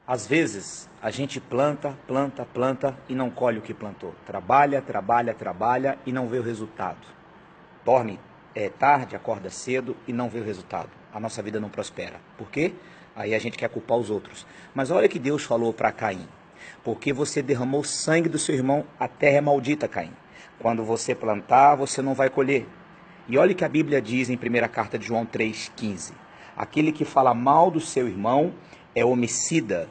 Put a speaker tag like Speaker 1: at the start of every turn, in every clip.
Speaker 1: Às vezes, a gente planta, planta, planta e não colhe o que plantou. Trabalha, trabalha, trabalha e não vê o resultado. Dorme tarde, acorda cedo e não vê o resultado. A nossa vida não prospera. Por quê? Aí a gente quer culpar os outros. Mas olha que Deus falou para Caim. Porque você derramou sangue do seu irmão, a terra é maldita, Caim. Quando você plantar, você não vai colher. E olha o que a Bíblia diz em 1ª carta de João 3,15. Aquele que fala mal do seu irmão é homicida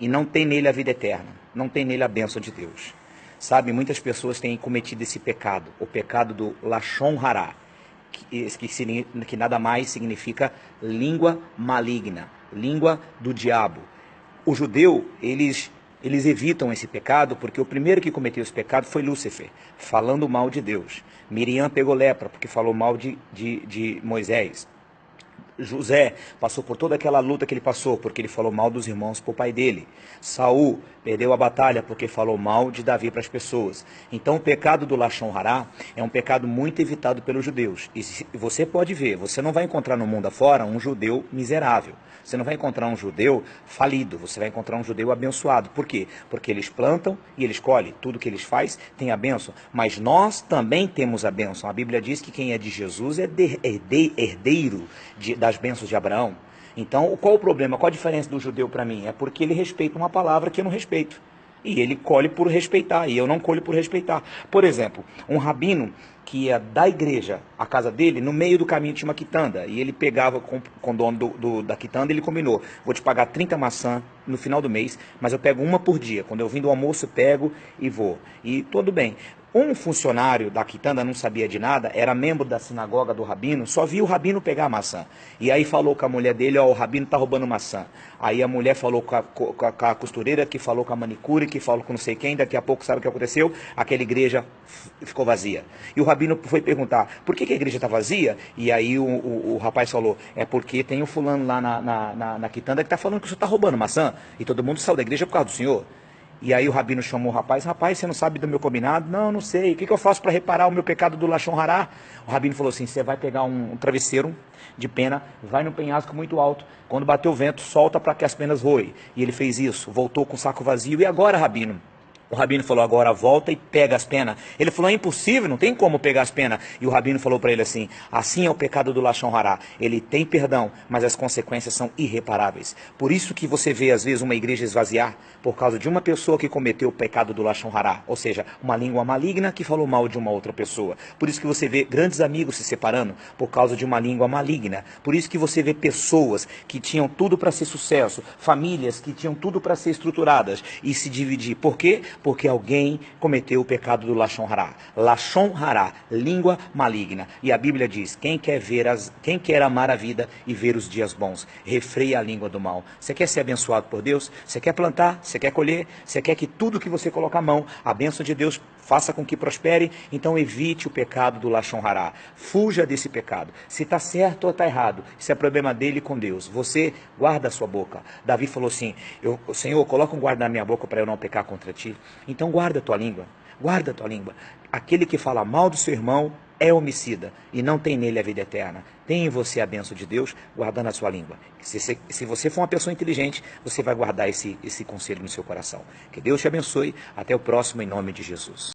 Speaker 1: e não tem nele a vida eterna, não tem nele a bênção de Deus. Sabe, muitas pessoas têm cometido esse pecado, o pecado do Lashon Hará, que nada mais significa língua maligna, língua do diabo. O judeu, eles evitam esse pecado porque o primeiro que cometeu esse pecado foi Lúcifer, falando mal de Deus. Miriam pegou lepra porque falou mal de Moisés. José passou por toda aquela luta que ele passou, porque ele falou mal dos irmãos para o pai dele. Saul perdeu a batalha porque falou mal de Davi para as pessoas. Então o pecado do Lashon Hará é um pecado muito evitado pelos judeus. E você pode ver, você não vai encontrar no mundo afora um judeu miserável. Você não vai encontrar um judeu falido, você vai encontrar um judeu abençoado. Por quê? Porque eles plantam e eles colhem. Tudo que eles fazem tem a bênção. Mas nós também temos a bênção. A Bíblia diz que quem é de Jesus é herdeiro das bênçãos de Abraão. Então, qual o problema? Qual a diferença do judeu para mim? É porque ele respeita uma palavra que eu não respeito. E ele colhe por respeitar, e eu não colho por respeitar. Por exemplo, um rabino que ia da igreja à casa dele, no meio do caminho tinha uma quitanda, e ele pegava com o dono da quitanda, ele combinou, vou te pagar 30 maçãs no final do mês, mas eu pego uma por dia. Quando eu vim do almoço, eu pego e vou. E tudo bem. Um funcionário da quitanda não sabia de nada, era membro da sinagoga do rabino, só viu o rabino pegar a maçã. E aí falou com a mulher dele, ó, o rabino tá roubando maçã. Aí a mulher falou com a costureira, que falou com a manicure, que falou com não sei quem, daqui a pouco sabe o que aconteceu? Aquela igreja ficou vazia. E o rabino foi perguntar, por que a igreja está vazia? E aí o rapaz falou, é porque tem um fulano lá na quitanda que está falando que o senhor está roubando maçã, e todo mundo saiu da igreja por causa do senhor. E aí o rabino chamou o rapaz, você não sabe do meu combinado? Não, não sei, o que eu faço para reparar o meu pecado do Lashon Hará? O rabino falou assim, você vai pegar um travesseiro de pena, vai no penhasco muito alto, quando bater o vento, solta para que as penas voem. E ele fez isso, voltou com o saco vazio, e agora, rabino? O rabino falou, agora volta e pega as penas. Ele falou, é impossível, não tem como pegar as penas. E o rabino falou para ele assim é o pecado do Lashon Hará. Ele tem perdão, mas as consequências são irreparáveis. Por isso que você vê, às vezes, uma igreja esvaziar por causa de uma pessoa que cometeu o pecado do Lashon Hará. Ou seja, uma língua maligna que falou mal de uma outra pessoa. Por isso que você vê grandes amigos se separando por causa de uma língua maligna. Por isso que você vê pessoas que tinham tudo para ser sucesso, famílias que tinham tudo para ser estruturadas e se dividir. Por quê? Porque alguém cometeu o pecado do Lashon Hará. Lashon Hará, língua maligna. E a Bíblia diz, quem quer amar a vida e ver os dias bons, refreia a língua do mal. Você quer ser abençoado por Deus? Você quer plantar? Você quer colher? Você quer que tudo que você colocar a mão, a bênção de Deus faça com que prospere? Então evite o pecado do Lashon Hará. Fuja desse pecado. Se está certo ou está errado, isso é problema dele com Deus. Você guarda a sua boca. Davi falou assim, Senhor, coloca um guarda na minha boca para eu não pecar contra ti. Então guarda a tua língua, guarda a tua língua. Aquele que fala mal do seu irmão é homicida e não tem nele a vida eterna. Tem em você a bênção de Deus guardando a sua língua. Se você for uma pessoa inteligente, você vai guardar esse conselho no seu coração. Que Deus te abençoe. Até o próximo, em nome de Jesus.